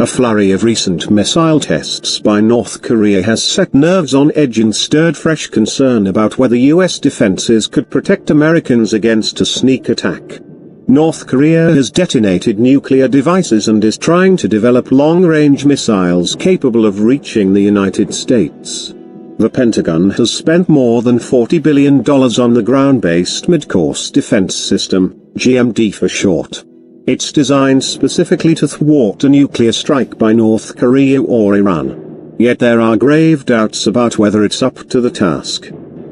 A flurry of recent missile tests by North Korea has set nerves on edge and stirred fresh concern about whether US defenses could protect Americans against a sneak attack. North Korea has detonated nuclear devices and is trying to develop long-range missiles capable of reaching the United States. The Pentagon has spent more than $40 billion on the ground-based mid-course defense system, GMD for short. It's designed specifically to thwart a nuclear strike by North Korea or Iran. Yet there are grave doubts about whether it's up to the task.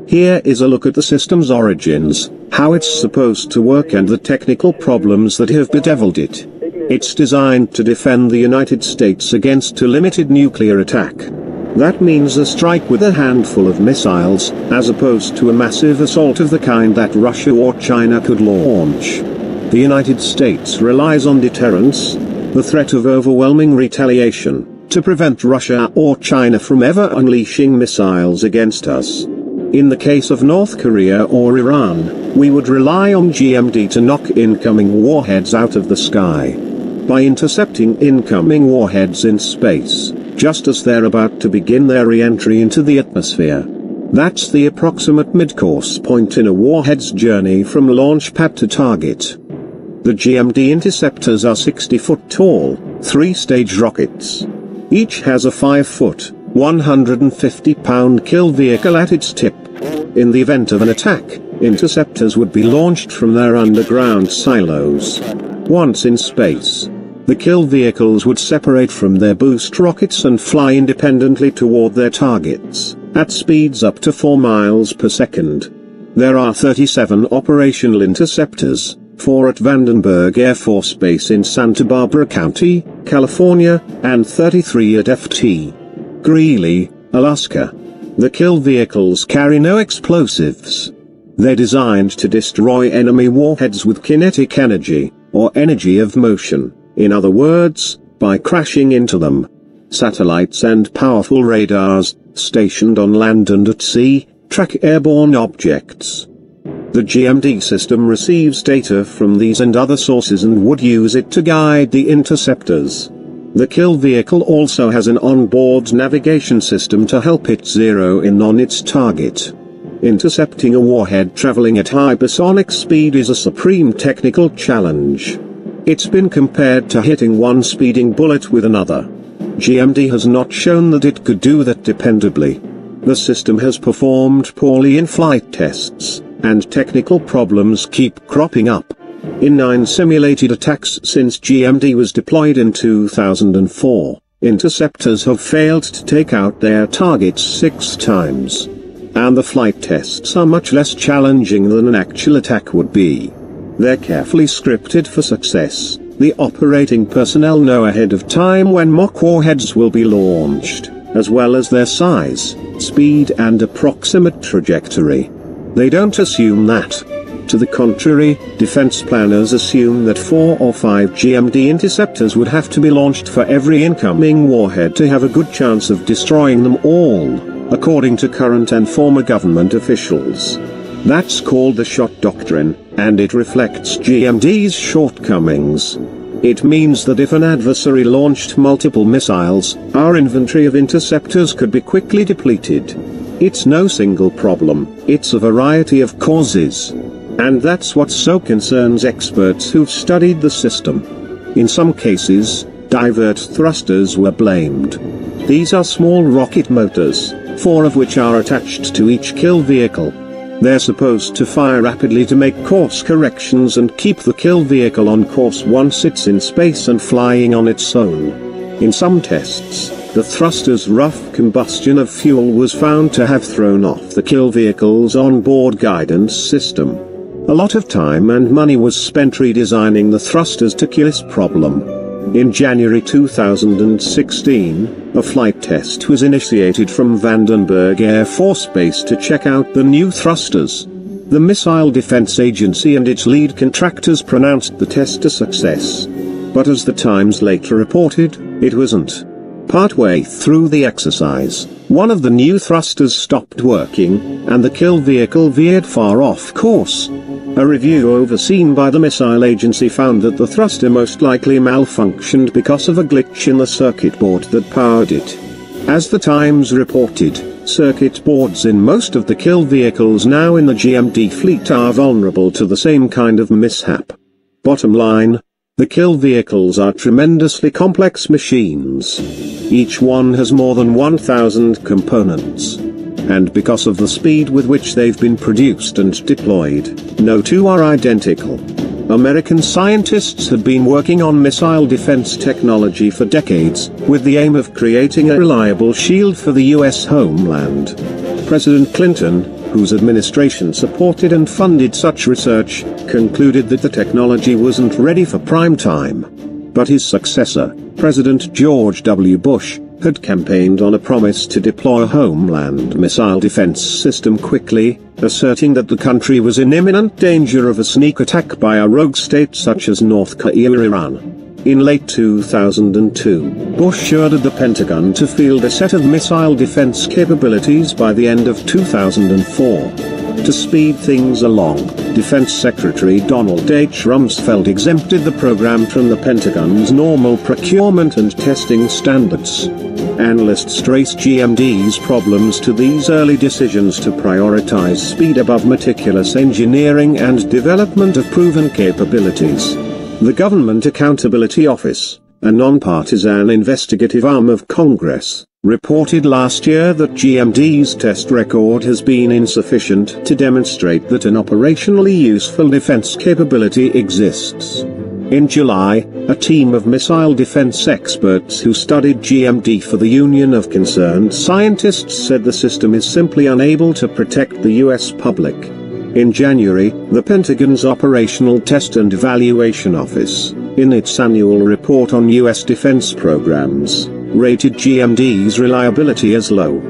Here is a look at the system's origins, how it's supposed to work and the technical problems that have bedeviled it. It's designed to defend the United States against a limited nuclear attack. That means a strike with a handful of missiles, as opposed to a massive assault of the kind that Russia or China could launch. The United States relies on deterrence, the threat of overwhelming retaliation, to prevent Russia or China from ever unleashing missiles against us. In the case of North Korea or Iran, we would rely on GMD to knock incoming warheads out of the sky. By intercepting incoming warheads in space, just as they're about to begin their re-entry into the atmosphere. That's the approximate mid-course point in a warhead's journey from launch pad to target. The GMD interceptors are 60-foot tall, 3-stage rockets. Each has a 5-foot, 150-pound kill vehicle at its tip. In the event of an attack, interceptors would be launched from their underground silos. Once in space, the kill vehicles would separate from their boost rockets and fly independently toward their targets, at speeds up to 4 miles per second. There are 37 operational interceptors, 4 at Vandenberg Air Force Base in Santa Barbara County, California, and 33 at Ft. Greely, Alaska. The kill vehicles carry no explosives. They're designed to destroy enemy warheads with kinetic energy, or energy of motion. In other words, by crashing into them. Satellites and powerful radars, stationed on land and at sea, track airborne objects. The GMD system receives data from these and other sources and would use it to guide the interceptors. The kill vehicle also has an onboard navigation system to help it zero in on its target. Intercepting a warhead traveling at hypersonic speed is a supreme technical challenge. It's been compared to hitting one speeding bullet with another. GMD has not shown that it could do that dependably. The system has performed poorly in flight tests, and technical problems keep cropping up. In 9 simulated attacks since GMD was deployed in 2004, interceptors have failed to take out their targets 6 times. And the flight tests are much less challenging than an actual attack would be. They're carefully scripted for success. The operating personnel know ahead of time when mock warheads will be launched, as well as their size, speed and approximate trajectory. They don't assume that. To the contrary, defense planners assume that 4 or 5 GMD interceptors would have to be launched for every incoming warhead to have a good chance of destroying them all, according to current and former government officials. That's called the shot doctrine, and it reflects GMD's shortcomings. It means that if an adversary launched multiple missiles, our inventory of interceptors could be quickly depleted. It's no single problem, it's a variety of causes. And that's what so concerns experts who've studied the system. In some cases, divert thrusters were blamed. These are small rocket motors, 4 of which are attached to each kill vehicle. They're supposed to fire rapidly to make course corrections and keep the kill vehicle on course once it's in space and flying on its own. In some tests, the thruster's rough combustion of fuel was found to have thrown off the kill vehicle's onboard guidance system. A lot of time and money was spent redesigning the thrusters to kill this problem. In January 2016, a flight test was initiated from Vandenberg Air Force Base to check out the new thrusters. The Missile Defense Agency and its lead contractors pronounced the test a success. But as the Times later reported, it wasn't. Partway through the exercise, one of the new thrusters stopped working, and the kill vehicle veered far off course. A review overseen by the missile agency found that the thruster most likely malfunctioned because of a glitch in the circuit board that powered it. As the Times reported, circuit boards in most of the kill vehicles now in the GMD fleet are vulnerable to the same kind of mishap. Bottom line, the kill vehicles are tremendously complex machines. Each one has more than 1,000 components. And because of the speed with which they've been produced and deployed, no two are identical. American scientists had been working on missile defense technology for decades, with the aim of creating a reliable shield for the U.S. homeland. President Clinton, whose administration supported and funded such research, concluded that the technology wasn't ready for prime time. But his successor, President George W. Bush, had campaigned on a promise to deploy a homeland missile defense system quickly, asserting that the country was in imminent danger of a sneak attack by a rogue state such as North Korea or Iran. In late 2002, Bush ordered the Pentagon to field a set of missile defense capabilities by the end of 2004. To speed things along, Defense Secretary Donald H. Rumsfeld exempted the program from the Pentagon's normal procurement and testing standards. Analysts trace GMD's problems to these early decisions to prioritize speed above meticulous engineering and development of proven capabilities. The Government Accountability Office, a non-partisan investigative arm of Congress, reported last year that GMD's test record has been insufficient to demonstrate that an operationally useful defense capability exists. In July, a team of missile defense experts who studied GMD for the Union of Concerned Scientists said the system is simply unable to protect the U.S. public. In January, the Pentagon's Operational Test and Evaluation Office, in its annual report on U.S. defense programs, rated GMD's reliability as low.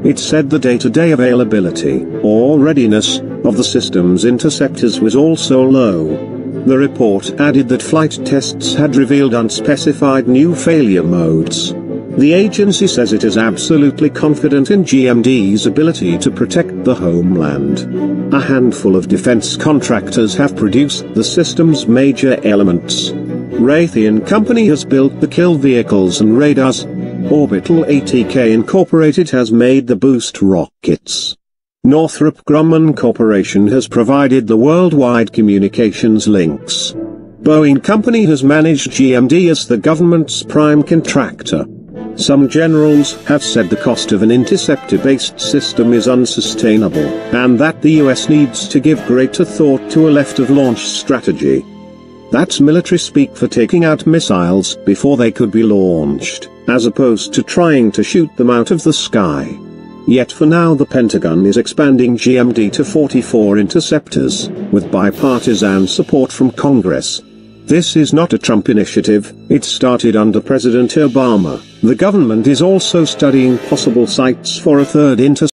It said the day-to-day availability, or readiness, of the system's interceptors was also low. The report added that flight tests had revealed unspecified new failure modes. The agency says it is absolutely confident in GMD's ability to protect the homeland. A handful of defense contractors have produced the system's major elements. Raytheon Company has built the kill vehicles and radars. Orbital ATK Incorporated has made the boost rockets. Northrop Grumman Corporation has provided the worldwide communications links. Boeing Company has managed GMD as the government's prime contractor. Some generals have said the cost of an interceptor-based system is unsustainable, and that the US needs to give greater thought to a left-of-launch strategy. That's military speak for taking out missiles before they could be launched, as opposed to trying to shoot them out of the sky. Yet for now the Pentagon is expanding GMD to 44 interceptors, with bipartisan support from Congress. This is not a Trump initiative, it started under President Obama. The government is also studying possible sites for a third interceptor.